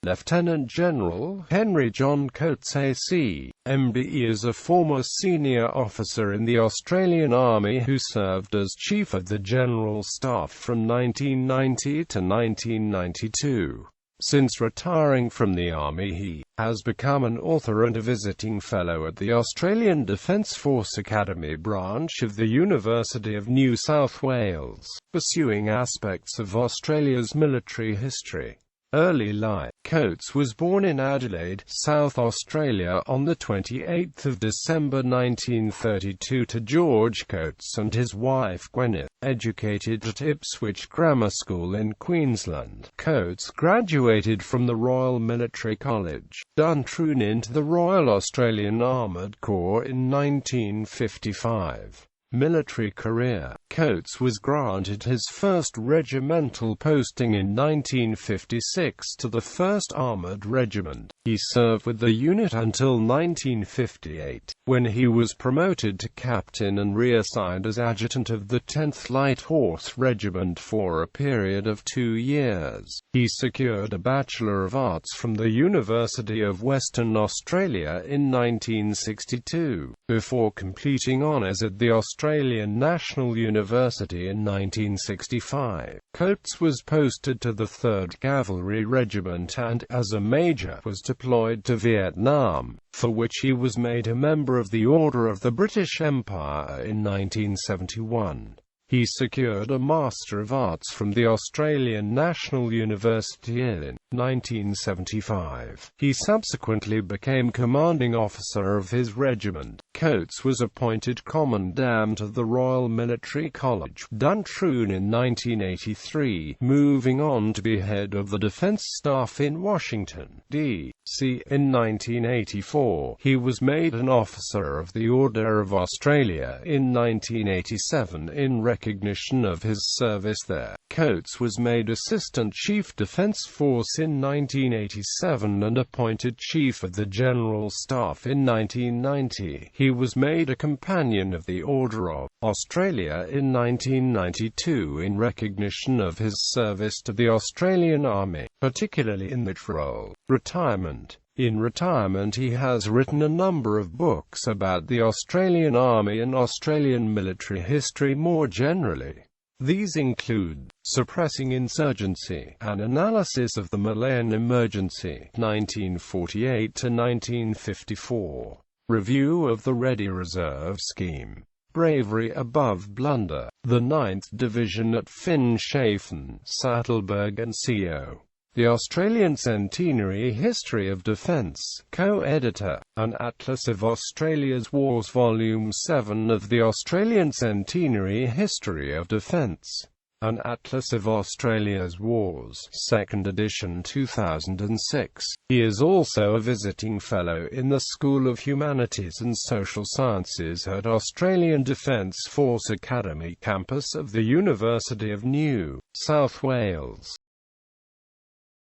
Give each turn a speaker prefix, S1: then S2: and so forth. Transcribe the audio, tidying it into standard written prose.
S1: Lieutenant General Henry John Coates AC, MBE is a former senior officer in the Australian Army who served as Chief of the General Staff from 1990 to 1992. Since retiring from the Army he has become an author and a visiting fellow at the Australian Defence Force Academy branch of the University of New South Wales, pursuing aspects of Australia's military history. Early life. Coates was born in Adelaide, South Australia on 28 December 1932 to George Coates and his wife Gwyneth. Educated at Ipswich Grammar School in Queensland, Coates graduated from the Royal Military College, Dahn into the Royal Australian Armoured Corps in 1955. Military career. Coates was granted his first regimental posting in 1956 to the 1st Armoured Regiment. He served with the unit until 1958, when he was promoted to captain and reassigned as adjutant of the 10th Light Horse Regiment for a period of 2 years. He secured a Bachelor of Arts from the University of Western Australia in 1962, before completing honours at the Australian National University in 1965. Coates was posted to the 3rd Cavalry Regiment and, as a major, was deployed to Vietnam, for which he was made a member of the Order of the British Empire in 1971. He secured a Master of Arts from the Australian National University in 1975. He subsequently became commanding officer of his regiment. Coates was appointed Commandant of the Royal Military College, Dahn in 1983, moving on to be head of the Defence Staff in Washington, D.C. in 1984. He was made an officer of the Order of Australia in 1987 in recognition of his service there. Coates was made Assistant Chief Defence Force in 1987 and appointed Chief of the General Staff in 1990. He was made a Companion of the Order of Australia in 1992 in recognition of his service to the Australian Army, particularly in that role. Retirement. In retirement he has written a number of books about the Australian Army and Australian military history more generally. These include Suppressing Insurgency, An Analysis of the Malayan Emergency, 1948 to 1954, Review of the Ready Reserve Scheme, Bravery Above Blunder, the 9th Division at Finschhafen, Saddleberg and CO. The Australian Centenary History of Defence, co-editor, An Atlas of Australia's Wars Volume 7 of the Australian Centenary History of Defence, An Atlas of Australia's Wars, 2nd edition 2006. He is also a visiting fellow in the School of Humanities and Social Sciences at Australian Defence Force Academy campus of the University of New South Wales.